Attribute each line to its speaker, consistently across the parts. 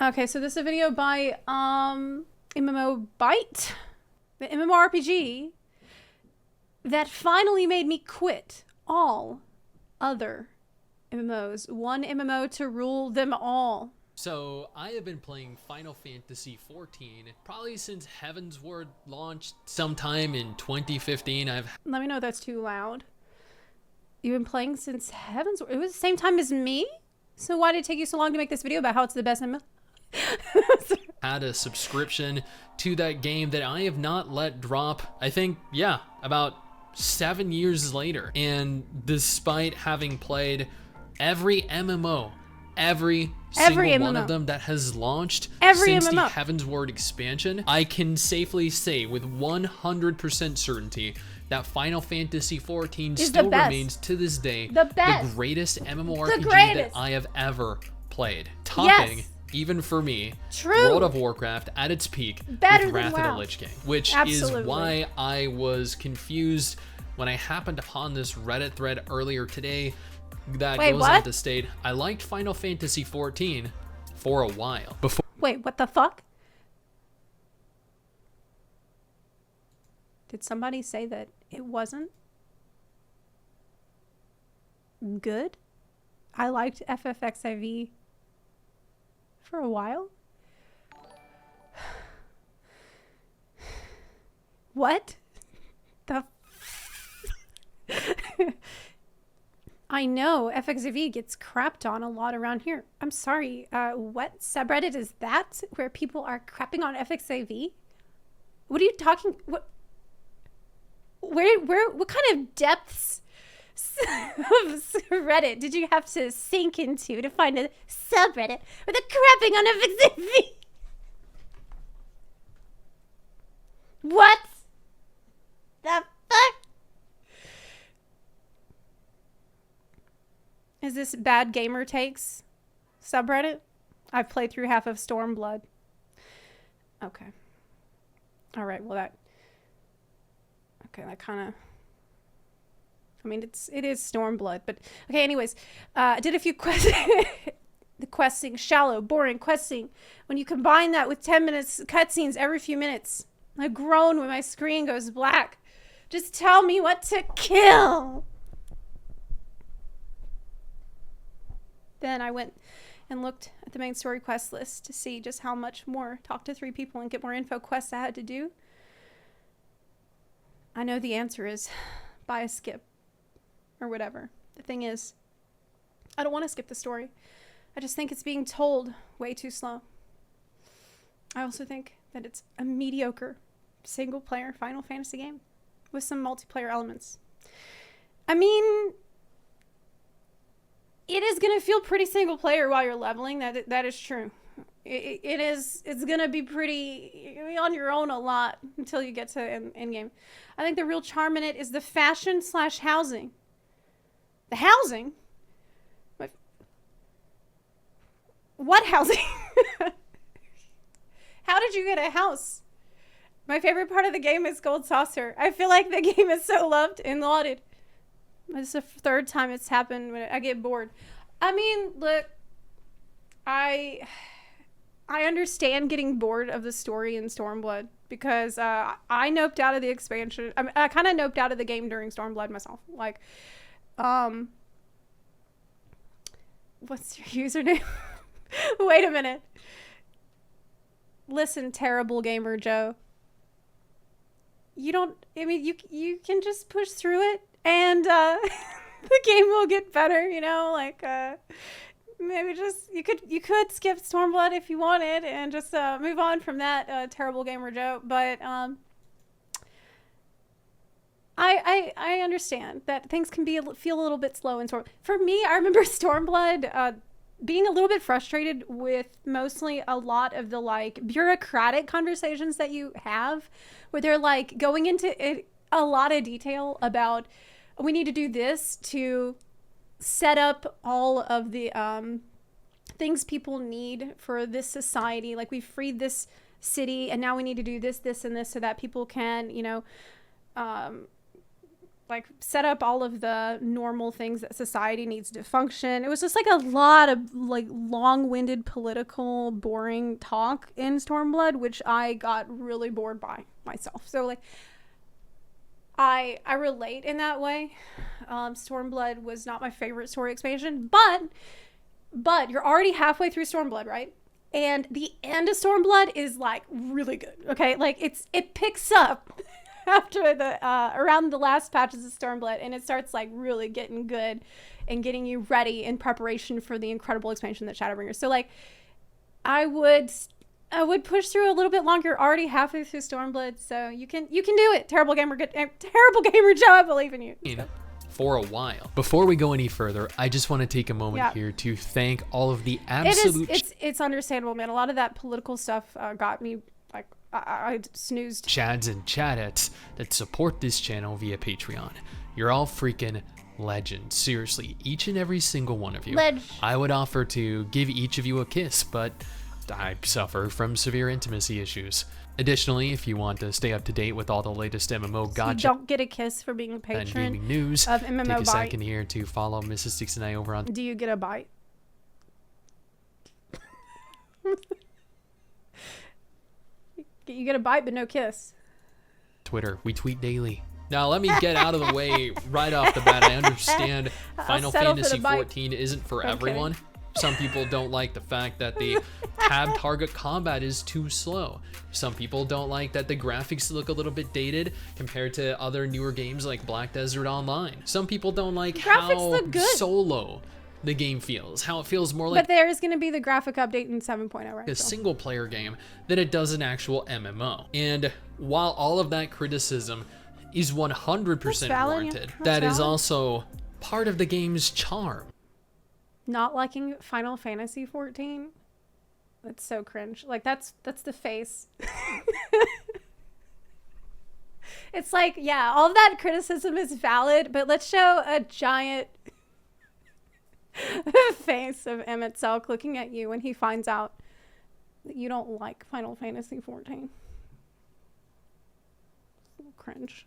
Speaker 1: Okay, so this is a video by MMOByte, the MMORPG that finally made me quit all other MMOs. One MMO to rule them all.
Speaker 2: So, I have been playing Final Fantasy XIV probably since Heavensward launched sometime in 2015.
Speaker 1: Let me know if that's too loud. You've been playing since Heavensward? It was the same time as me? So why did it take you so long to make this video about how it's the best MMO?
Speaker 2: Had a subscription to that game that I have not let drop, I think, yeah, about 7 years later. And despite having played every MMO, every single one of them that has launched since the Heavensward expansion, I can safely say with 100% certainty that Final Fantasy XIV still remains to this day the greatest MMORPG that I have ever played. Topping, even for me, World of Warcraft at its peak with Wrath of the Lich King, which is why I was confused when I happened upon this Reddit thread earlier today that goes on to state, I liked Final Fantasy XIV for a while.
Speaker 1: Wait, what the fuck? Did somebody say that it wasn't good? I liked FFXIV for a while. What? The I know FFXIV gets crapped on a lot around here. I'm sorry. What subreddit is that where people are crapping on FFXIV? What are you talking? What kind of depths of Reddit did you have to sink into to find a subreddit with a crapping on FFXIV? What the fuck? Is this Bad Gamer Takes subreddit? I've played through half of Stormblood. Okay. All right. Well, that kind of. I mean, it is Stormblood, but okay. Anyways, did a few quests. The questing, shallow, boring questing. When you combine that with 10 minutes cutscenes every few minutes, I groan when my screen goes black. Just tell me what to kill. Then I went and looked at the main story quest list to see just how much more talk to 3 people and get more info quests I had to do. I know the answer is buy a skip or whatever. The thing is, I don't want to skip the story. I just think it's being told way too slow. I also think that it's a mediocre single player Final Fantasy game with some multiplayer elements. I mean, it is going to feel pretty single player while you're leveling. That is true. It's going to be pretty on your own a lot until you get to end game. I think the real charm in it is the fashion / housing. The housing? What housing? How did you get a house? My favorite part of the game is Gold Saucer. I feel like the game is so loved and lauded. This is the 3rd time it's happened when I get bored. I mean, look, I understand getting bored of the story in Stormblood because I noped out of the expansion. I kind of noped out of the game during Stormblood myself. Like, what's your username? Wait a minute. Listen, terrible gamer Joe. You don't, I mean, you can just push through it and the game will get better, you know, like maybe just you could skip Stormblood if you wanted and just move on from that terrible gamer Joe. But I understand that things can feel a little bit slow in Storm. For me, I remember Stormblood being a little bit frustrated with mostly a lot of the like bureaucratic conversations that you have where they're like going into a lot of detail about we need to do this to set up all of the things people need for this society. Like we freed this city and now we need to do this, this, and this so that people can, you know, like set up all of the normal things that society needs to function. It was just like a lot of like long-winded political boring talk in Stormblood, which I got really bored by myself. So like I relate in that way. Stormblood was not my favorite story expansion, but you're already halfway through Stormblood, right? And the end of Stormblood is like really good. Okay, like it picks up after the around the last patches of Stormblood, and it starts like really getting good and getting you ready in preparation for the incredible expansion that Shadowbringers. So like I would push through a little bit longer. You're already halfway through Stormblood, so you can do it. Terrible Gamer Joe, I believe in you.
Speaker 2: For a while. Before we go any further, I just want to take a moment here to thank all of the absolute...
Speaker 1: It's understandable, man. A lot of that political stuff got me, like, I snoozed.
Speaker 2: Chads and chadettes that support this channel via Patreon. You're all freaking legends. Seriously, each and every single one of you. I would offer to give each of you a kiss, but I suffer from severe intimacy issues. Additionally, if you want to stay up to date with all the latest MMO gotcha,
Speaker 1: you don't get a kiss for being a patron
Speaker 2: and gaming news,
Speaker 1: of MMOByte.
Speaker 2: Take a second here to follow Mrs. Sticks and I over on...
Speaker 1: Do you get a bite? You get a bite, but no kiss.
Speaker 2: Twitter. We tweet daily. Now, let me get out of the way right off the bat. I understand Final Fantasy XIV isn't for everyone. Some people don't like the fact that the tab target combat is too slow. Some people don't like that the graphics look a little bit dated compared to other newer games like Black Desert Online. Some people don't like how solo the game feels, how it feels more like...
Speaker 1: But there is going to be the graphic update in 7.0, right?
Speaker 2: A single player game than it does an actual MMO. And while all of that criticism is 100% warranted, that is also part of the game's charm.
Speaker 1: Not liking Final Fantasy XIV? That's so cringe. Like that's the face. It's like, yeah, all of that criticism is valid, but let's show a giant face of Emmett Selk looking at you when he finds out that you don't like Final Fantasy XIV. Cringe.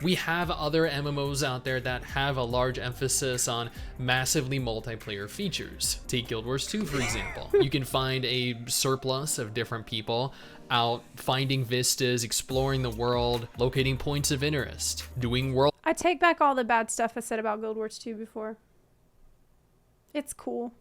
Speaker 2: We have other MMOs out there that have a large emphasis on massively multiplayer features. Take Guild Wars 2, for example. You can find a surplus of different people out finding vistas, exploring the world, locating points of interest, doing world...
Speaker 1: I take back all the bad stuff I said about Guild Wars 2 before. It's cool.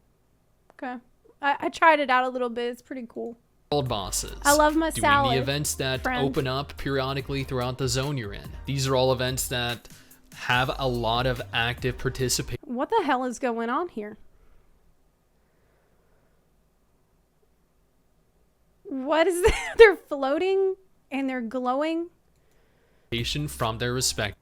Speaker 1: Okay. I tried it out a little bit. It's pretty cool.
Speaker 2: World bosses.
Speaker 1: I love my
Speaker 2: doing
Speaker 1: salad.
Speaker 2: The events that open up periodically throughout the zone you're in. These are all events that have a lot of active participation.
Speaker 1: What the hell is going on here? What is that? They're floating and they're glowing.
Speaker 2: From their respective.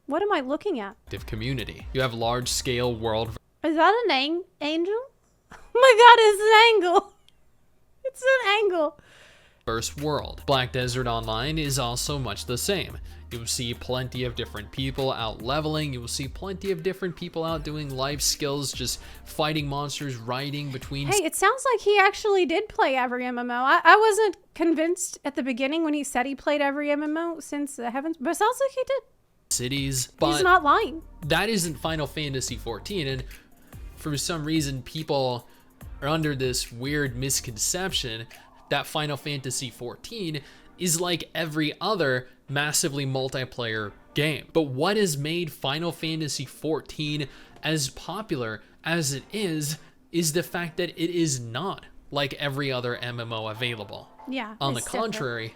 Speaker 1: What am I looking at?
Speaker 2: Community. You have large scale world.
Speaker 1: Is that an angel? Oh my god, it's an angle. It's an angle.
Speaker 2: First world. Black Desert Online is also much the same. You'll see plenty of different people out leveling. You will see plenty of different people out doing life skills, just fighting monsters, riding between...
Speaker 1: Hey, it sounds like he actually did play every MMO. I wasn't convinced at the beginning when he said he played every MMO since the heavens, but it sounds like he did.
Speaker 2: Cities, but
Speaker 1: he's not lying.
Speaker 2: That isn't Final Fantasy XIV, and for some reason people are under this weird misconception that Final Fantasy XIV is like every other massively multiplayer game. But what has made Final Fantasy XIV as popular as it is the fact that it is not like every other MMO available.
Speaker 1: Yeah.
Speaker 2: On the contrary,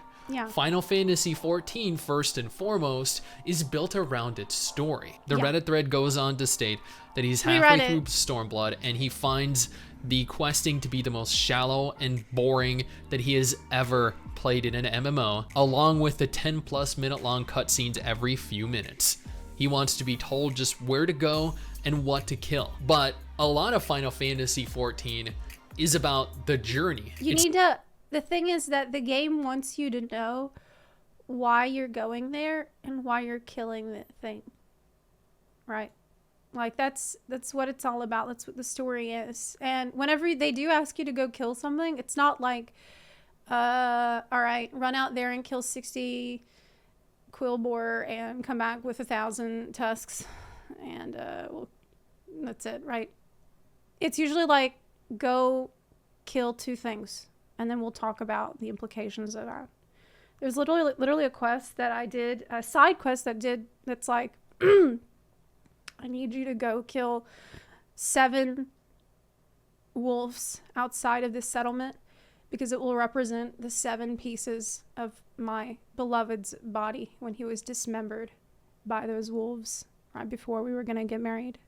Speaker 2: Final Fantasy XIV, first and foremost, is built around its story. The Reddit thread goes on to state that he's halfway through Stormblood and he finds the questing to be the most shallow and boring that he has ever played in an MMO, along with the 10+ minute long cutscenes every few minutes. He wants to be told just where to go and what to kill. But a lot of Final Fantasy XIV is about the journey.
Speaker 1: The thing is that the game wants you to know why you're going there and why you're killing the thing. Right? Like that's what it's all about. That's what the story is. And whenever they do ask you to go kill something, it's not like, all right, run out there and kill 60 quill boar and come back with 1,000 tusks, and that's it, right? It's usually like, go kill 2 things, and then we'll talk about the implications of that. There's literally a quest that I did, a side quest that's like, I need you to go kill 7 wolves outside of this settlement, because it will represent the 7 pieces of my beloved's body when he was dismembered by those wolves right before we were going to get married.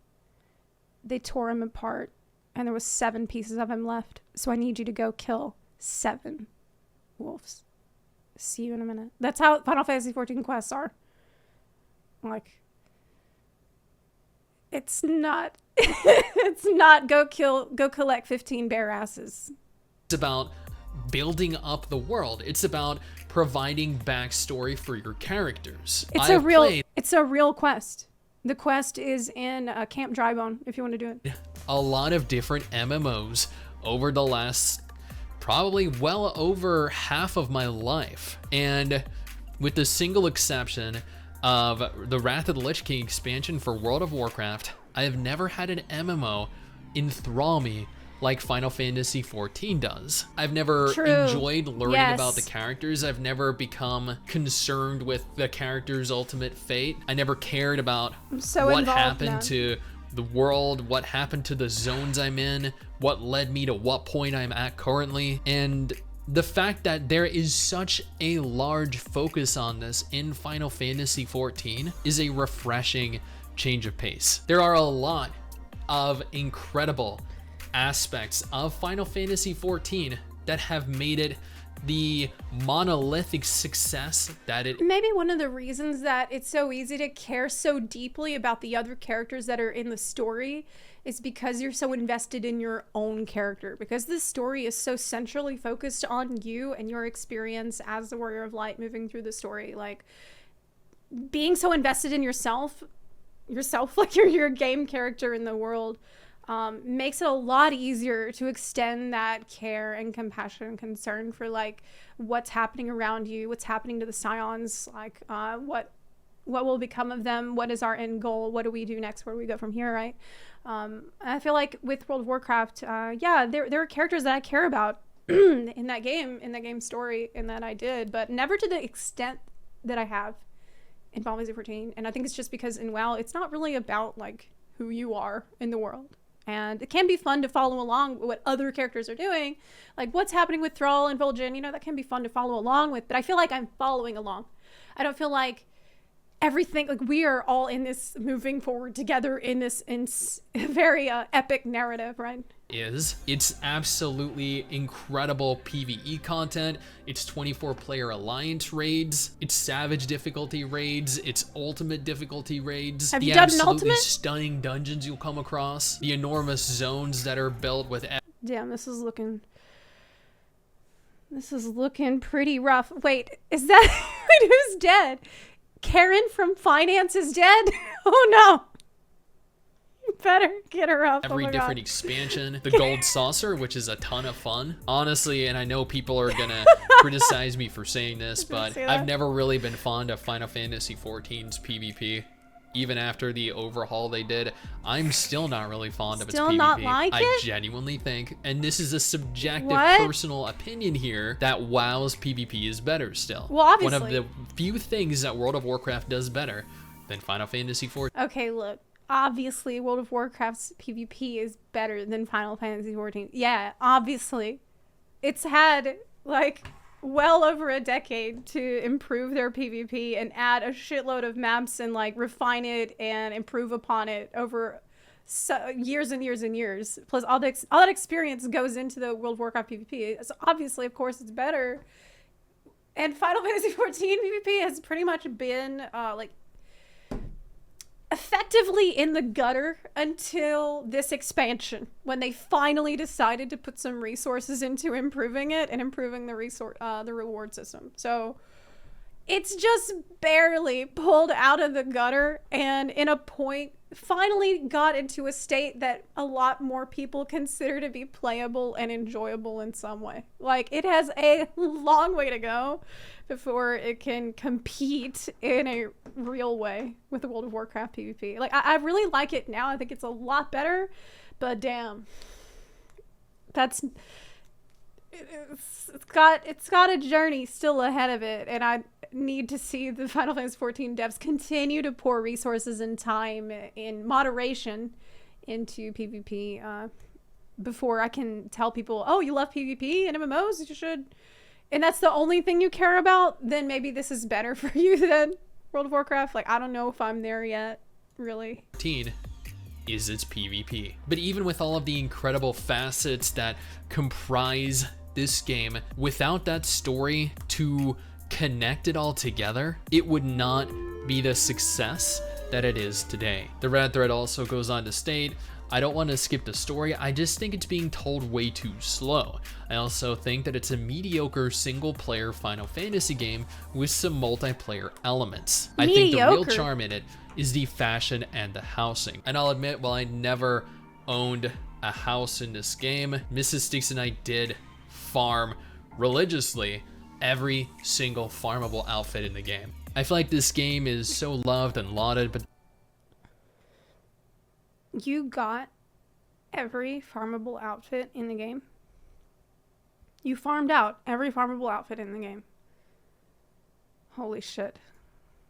Speaker 1: They tore him apart, and there was 7 pieces of him left. So I need you to go kill 7 wolves. See you in a minute. That's how Final Fantasy XIV quests are. Like, it's not it's not go collect 15 bear asses.
Speaker 2: It's about building up the world. It's about providing backstory for your characters.
Speaker 1: It's a real quest. The quest is in Camp Drybone if you want to do it.
Speaker 2: A lot of different MMOs over the last probably well over half of my life, and with the single exception of the Wrath of the Lich King expansion for World of Warcraft, I have never had an MMO enthrall me like Final Fantasy XIV does. I've never enjoyed learning about the characters. I've never become concerned with the character's ultimate fate. I never cared about what happened to the world, what happened to the zones I'm in, what led me to what point I'm at currently. And the fact that there is such a large focus on this in Final Fantasy XIV is a refreshing change of pace. There are a lot of incredible aspects of Final Fantasy XIV that have made it the monolithic success that it...
Speaker 1: Maybe one of the reasons that it's so easy to care so deeply about the other characters that are in the story is because you're so invested in your own character, because this story is so centrally focused on you and your experience as the Warrior of Light moving through the story. Like, being so invested in yourself, like you're your game character in the world, makes it a lot easier to extend that care and compassion and concern for like what's happening around you, what's happening to the Scions, like what will become of them, what is our end goal, what do we do next, where do we go from here, right? I feel like with World of Warcraft, there are characters that I care about in that game story, and that I did, but never to the extent that I have in Final Fantasy 14. And I think it's just because in WoW, it's not really about like who you are in the world. And it can be fun to follow along with what other characters are doing. Like what's happening with Thrall and Vol'jin, that can be fun to follow along with. But I feel like I'm following along. I don't feel like everything, like we are all in this moving forward together in this very epic narrative, right?
Speaker 2: It's absolutely incredible PvE content. It's 24-player alliance raids. It's savage difficulty raids. It's ultimate difficulty raids.
Speaker 1: Have you done an ultimate?
Speaker 2: The absolutely stunning dungeons you'll come across. The enormous zones that are built with...
Speaker 1: Damn, this is looking pretty rough. Wait, is that... Wait, who's dead? Karen from Finance is dead? Oh no. Better get her up.
Speaker 2: Every different expansion. The Gold Saucer, which is a ton of fun. Honestly, and I know people are gonna criticize me for saying this, but I've never really been fond of Final Fantasy XIV's PvP. Even after the overhaul they did, I'm still not really fond of its PvP.
Speaker 1: Still not like it?
Speaker 2: I genuinely think, and this is a subjective personal opinion here, that WoW's PvP is better still.
Speaker 1: Well, obviously.
Speaker 2: One of the few things that World of Warcraft does better than Final Fantasy XIV.
Speaker 1: Okay, look. Obviously, World of Warcraft's PvP is better than Final Fantasy XIV. Yeah, obviously. It's had, like, well over a decade to improve their PvP and add a shitload of maps and, like, refine it and improve upon it over years and years and years. Plus, all that experience goes into the World of Warcraft PvP. So obviously, of course, it's better. And Final Fantasy XIV PvP has pretty much been, effectively in the gutter until this expansion, when they finally decided to put some resources into improving it and improving the reward system. So it's just barely pulled out of the gutter, and in a point finally got into a state that a lot more people consider to be playable and enjoyable in some way. Like, it has a long way to go before it can compete in a real way with the World of Warcraft PvP. Like, I really like it now. I think it's a lot better, but damn, it's got a journey still ahead of it, and I need to see the Final Fantasy XIV devs continue to pour resources and time in moderation into PvP before I can tell people, oh, you love PvP and MMOs, you should, and that's the only thing you care about, then maybe this is better for you than World of Warcraft. Like, I don't know if I'm there yet, really.
Speaker 2: Is its PvP. But even with all of the incredible facets that comprise this game, without that story to connect it all together, it would not be the success that it is today. The Red Thread also goes on to state, I don't want to skip the story, I just think it's being told way too slow. I also think that it's a mediocre single-player Final Fantasy game with some multiplayer elements. I think the real charm in it is the fashion and the housing. And I'll admit, while I never owned a house in this game, Mrs. Sticks and I did farm religiously every single farmable outfit in the game. I feel like this game is so loved and lauded, but
Speaker 1: you got every farmable outfit in the game? You farmed out every farmable outfit in the game. Holy shit.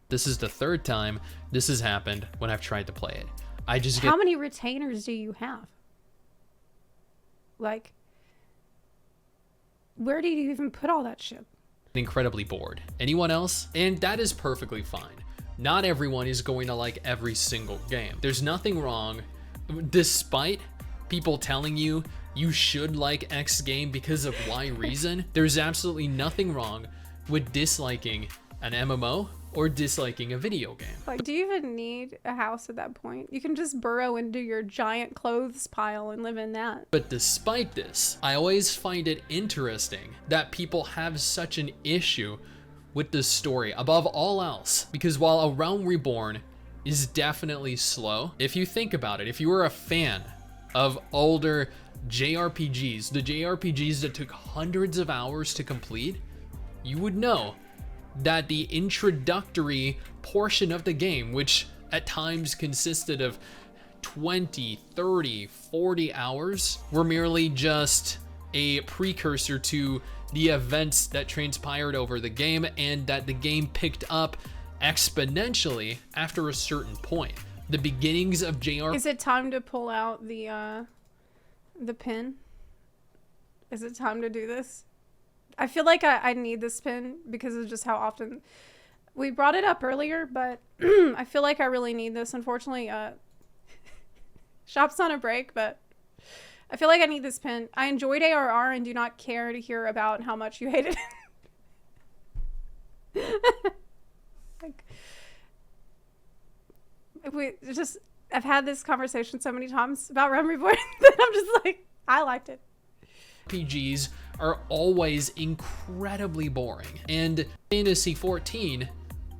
Speaker 2: This is the third time this has happened when I've tried to play it. I just get...
Speaker 1: How many retainers do you have? Like, where do you even put all that shit?
Speaker 2: Incredibly bored. Anyone else? And that is perfectly fine. Not everyone is going to like every single game. There's nothing wrong, despite people telling you you should like X game because of Y reason, there's absolutely nothing wrong with disliking an MMO or disliking a video game.
Speaker 1: Like, do you even need a house at that point? You can just burrow into your giant clothes pile and live in that.
Speaker 2: But despite this, I always find it interesting that people have such an issue with the story above all else, because while A Realm Reborn is definitely slow, if you think about it, if you were a fan of older JRPGs, the JRPGs that took hundreds of hours to complete, you would know that the introductory portion of the game, which at times consisted of 20, 30, 40 hours, were merely just a precursor to the events that transpired over the game, and that the game picked up exponentially after a certain point. The beginnings of JRPG...
Speaker 1: Is it time to pull out the pin? Is it time to do this? I feel like I need this pin because of just how often we brought it up earlier, but I feel like I really need this. Unfortunately, shop's on a break, but I feel like I need this pin. I enjoyed ARR and do not care to hear about how much you hated it. I've had this conversation so many times about Realm Reborn that I'm just like, I liked it.
Speaker 2: RPGs are always incredibly boring, and Fantasy XIV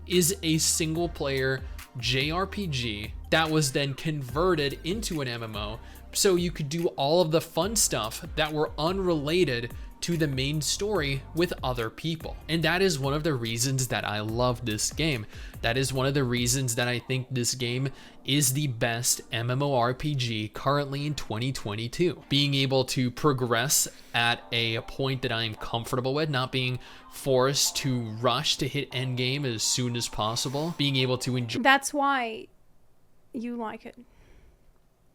Speaker 2: is a single player JRPG that was then converted into an MMO so you could do all of the fun stuff that were unrelated to the main story with other people. And that is one of the reasons that I love this game. That is one of the reasons that I think this game is the best MMORPG currently in 2022. Being able to progress at a point that I am comfortable with, not being forced to rush to hit endgame as soon as possible, being able to enjoy.
Speaker 1: That's why you like it.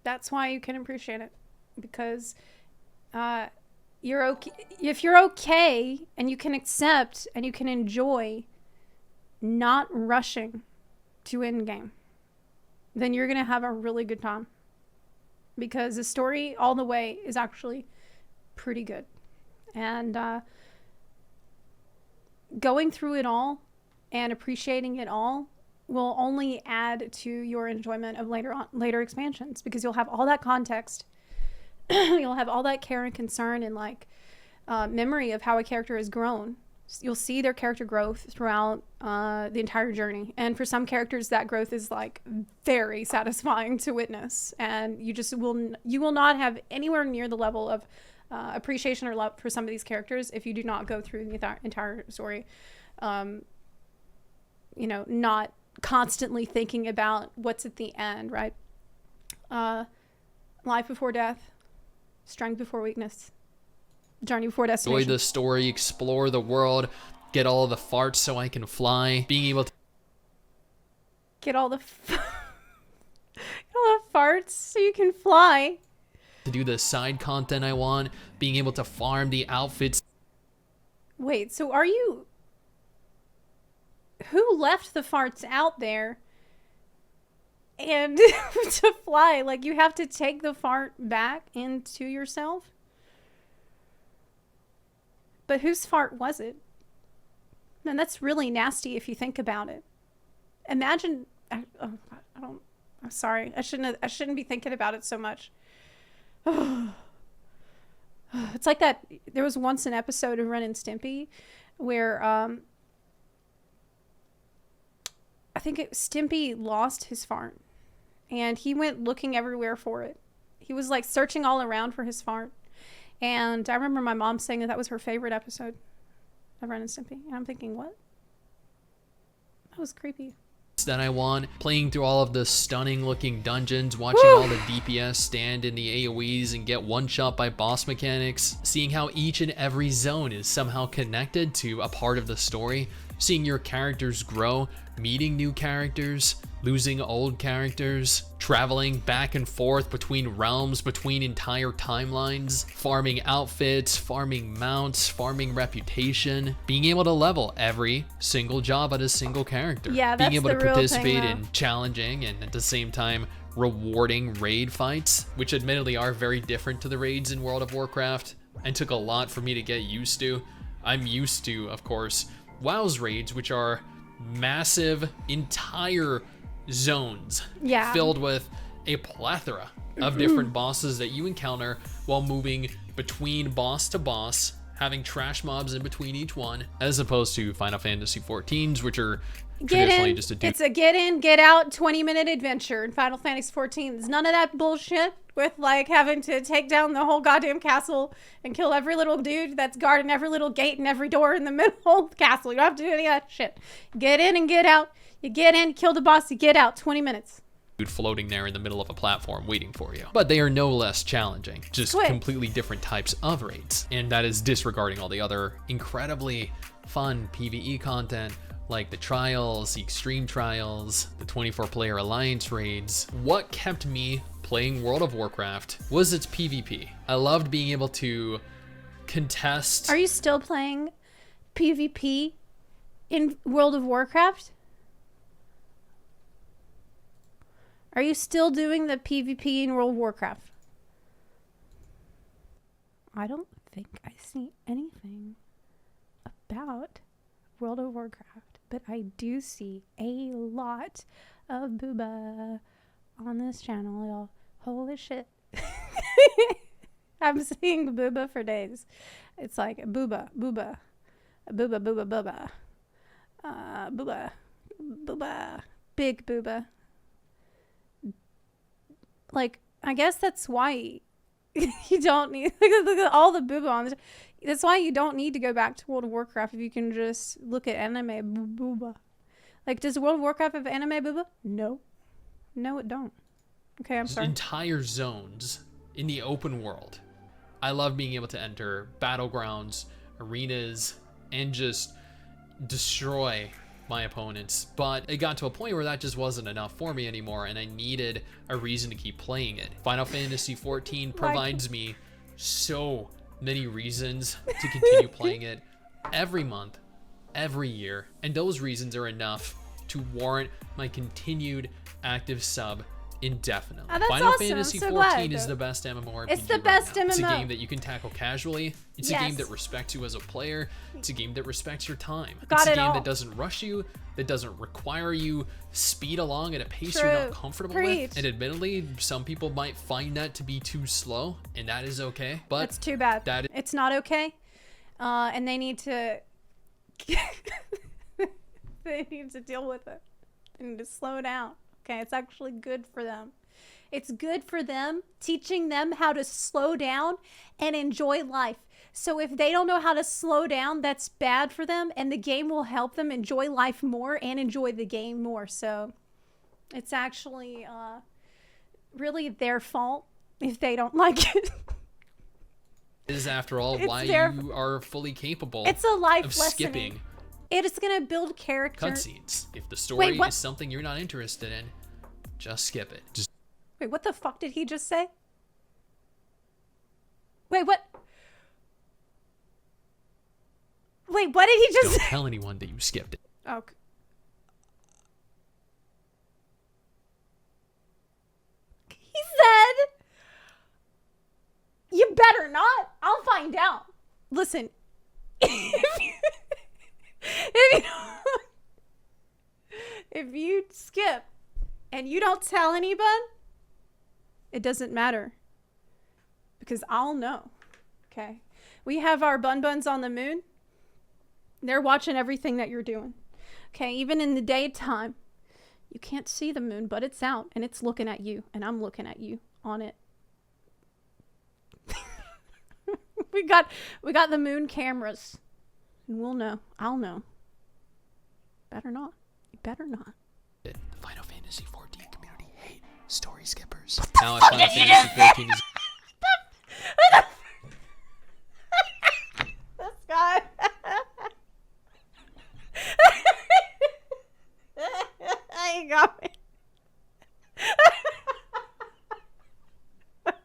Speaker 1: That's why you can appreciate it, because you're okay if you're okay and you can accept and you can enjoy not rushing to end game, then you're gonna have a really good time, because the story all the way is actually pretty good, and going through it all and appreciating it all will only add to your enjoyment of later expansions, because you'll have all that context. You'll have all that care and concern and like memory of how a character has grown. You'll see their character growth throughout the entire journey. And for some characters, that growth is like very satisfying to witness. And you will not have anywhere near the level of appreciation or love for some of these characters if you do not go through the entire story. You know, not constantly thinking about what's at the end, right? Life before death, strength before weakness, journey before destination.
Speaker 2: Enjoy the story, explore the world, get all the farts so I can fly, being able to
Speaker 1: get all the farts so you can fly.
Speaker 2: To do the side content I want, being able to farm the outfits.
Speaker 1: Wait, so are you... Who left the farts out there and to fly? Like, you have to take the fart back into yourself? But whose fart was it? And that's really nasty if you think about it. Imagine... I'm sorry. I shouldn't be thinking about it so much. It's like that. There was once an episode of Ren and Stimpy where I think Stimpy lost his fart and he went looking everywhere for it. He was like searching all around for his fart. And I remember my mom saying that was her favorite episode of Ren and Stimpy. And I'm thinking, what? That was creepy.
Speaker 2: That I want, playing through all of the stunning looking dungeons, watching all the DPS stand in the AoEs and get one shot by boss mechanics, seeing how each and every zone is somehow connected to a part of the story, seeing your characters grow, meeting new characters, losing old characters, traveling back and forth between realms, between entire timelines, farming outfits, farming mounts, farming reputation, being able to level every single job at a single character,
Speaker 1: yeah, that's
Speaker 2: being able to participate
Speaker 1: thing,
Speaker 2: in challenging and at the same time rewarding raid fights, which admittedly are very different to the raids in World of Warcraft and took a lot for me to get used to. I'm used to, of course, WoW's raids, which are massive entire zones filled with a plethora of different bosses that you encounter while moving between boss to boss, having trash mobs in between each one, as opposed to Final Fantasy XIVs, which are traditionally just
Speaker 1: it's a get in, get out 20-minute adventure in Final Fantasy XIV. There's none of that bullshit with like having to take down the whole goddamn castle and kill every little dude that's guarding every little gate and every door in the middle of the castle. You don't have to do any of that shit. Get in and get out. You get in, kill the boss, you get out, 20 minutes.
Speaker 2: Dude floating there in the middle of a platform waiting for you. But they are no less challenging, just completely different types of raids. And that is disregarding all the other incredibly fun PvE content like the trials, the extreme trials, the 24-player alliance raids. What kept me playing World of Warcraft was its PvP. I loved being able to contest.
Speaker 1: Are you still playing PvP in World of Warcraft? Are you still doing the PvP in World of Warcraft? I don't think I see anything about World of Warcraft, but I do see a lot of booba on this channel, y'all. Holy shit. I'm seeing booba for days. It's like booba, booba, booba, booba, booba, booba, booba, big booba. Like, I guess that's why you don't need look at all the booba on this. That's why you don't need to go back to World of Warcraft if you can just look at anime booba. Like, does World of Warcraft have anime booba? No. No, it don't. Okay, I'm sorry.
Speaker 2: Entire zones in the open world. I love being able to enter battlegrounds, arenas, and just destroy my opponents, but it got to a point where that just wasn't enough for me anymore, and I needed a reason to keep playing it. Final Fantasy XIV provides me so many reasons to continue playing it every month, every year, and those reasons are enough to warrant my continued active sub indefinitely.
Speaker 1: Oh, that's
Speaker 2: Final
Speaker 1: awesome.
Speaker 2: Fantasy
Speaker 1: so
Speaker 2: XIV
Speaker 1: glad.
Speaker 2: is the best MMORPG.
Speaker 1: It's the
Speaker 2: right
Speaker 1: best
Speaker 2: now.
Speaker 1: MMO.
Speaker 2: It's a game that you can tackle casually. It's
Speaker 1: Yes.
Speaker 2: a game that respects you as a player. It's a game that respects your time.
Speaker 1: Got
Speaker 2: it's a
Speaker 1: it
Speaker 2: game
Speaker 1: all.
Speaker 2: that doesn't rush you, that doesn't require you speed along at a pace
Speaker 1: True.
Speaker 2: you're not comfortable
Speaker 1: Preach.
Speaker 2: with. And admittedly, some people might find that to be too slow, and that is okay. But
Speaker 1: That's too bad.
Speaker 2: that
Speaker 1: It's not okay. And they need to They need to deal with it. They need to slow down. Okay, it's actually good for them. It's good for them, teaching them how to slow down and enjoy life. So if they don't know how to slow down, that's bad for them, and the game will help them enjoy life more and enjoy the game more. So it's actually really their fault if they don't like it.
Speaker 2: It is, after all, why you are fully capable
Speaker 1: it's a life
Speaker 2: of
Speaker 1: lesson.
Speaker 2: skipping
Speaker 1: It is going to build character.
Speaker 2: cutscenes. If the story is something you're not interested in, just skip it.
Speaker 1: Wait, what the fuck did he just say? Wait, what? Wait, what did he just
Speaker 2: Don't
Speaker 1: say?
Speaker 2: tell anyone that you skipped it.
Speaker 1: Okay. He said, you better not. I'll find out. Listen, if you skip and you don't tell anyone, it doesn't matter, because I'll know. Okay, we have our buns on the moon. They're watching everything that you're doing. Okay, even in the daytime, you can't see the moon, but it's out and it's looking at you, and I'm looking at you on it. we got the moon cameras, and we'll know. I'll know. Better not. You better not.
Speaker 2: The Final Fantasy XIV community hate story skippers. Now Final Fantasy XIV is...
Speaker 1: This guy. You got me.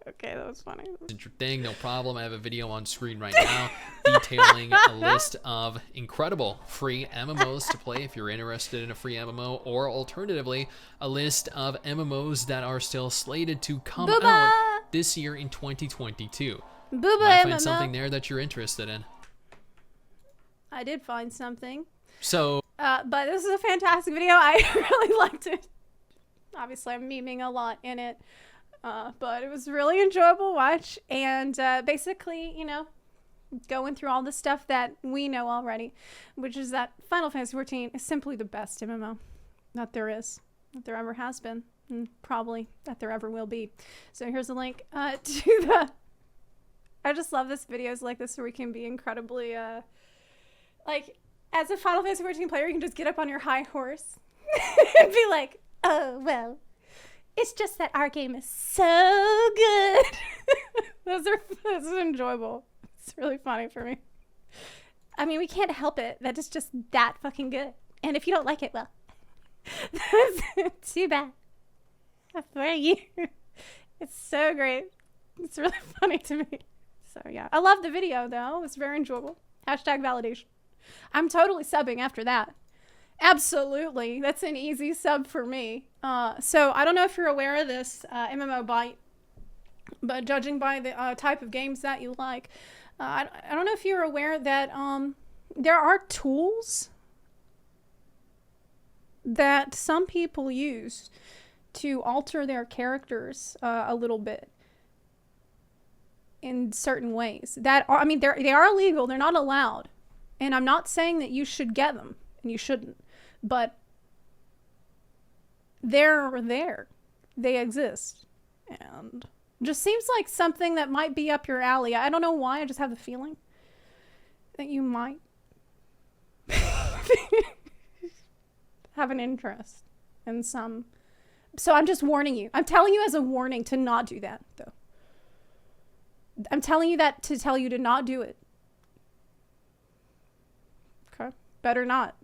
Speaker 1: Okay, that was funny.
Speaker 2: your thing, no problem. I have a video on screen right now detailing a list of incredible free MMOs to play if you're interested in a free MMO, or alternatively, a list of MMOs that are still slated to come out this year in 2022.
Speaker 1: Booba
Speaker 2: Might find
Speaker 1: MMO.
Speaker 2: something there that you're interested in.
Speaker 1: I did find something.
Speaker 2: So,
Speaker 1: but this is a fantastic video. I really liked it. Obviously, I'm memeing a lot in it. But it was really enjoyable to watch. And basically, you know, going through all the stuff that we know already, which is that Final Fantasy XIV is simply the best MMO that there is, that there ever has been, and probably that there ever will be. So here's a link to the... I just love this videos like this where we can be incredibly, like, as a Final Fantasy XIV player, you can just get up on your high horse and be like, oh, well, it's just that our game is so good. This is enjoyable. It's really funny for me. I mean, we can't help it. That is just that fucking good. And if you don't like it, well, that's too bad for you. It's so great. It's really funny to me. So yeah, I love the video though. It's very enjoyable. Hashtag validation. I'm totally subbing after that. Absolutely. That's an easy sub for me. So I don't know if you're aware of this MMOByte, but judging by the type of games that you like, I don't know if you're aware that there are tools that some people use to alter their characters a little bit in certain ways. That are, I mean, they are illegal. They're not allowed. And I'm not saying that you should get them, and you shouldn't. But they're there. They exist. And just seems like something that might be up your alley. I don't know why. I just have the feeling that you might have an interest in some. So I'm just warning you. I'm telling you as a warning to not do that, though. I'm telling you that to tell you to not do it. Okay? Better not.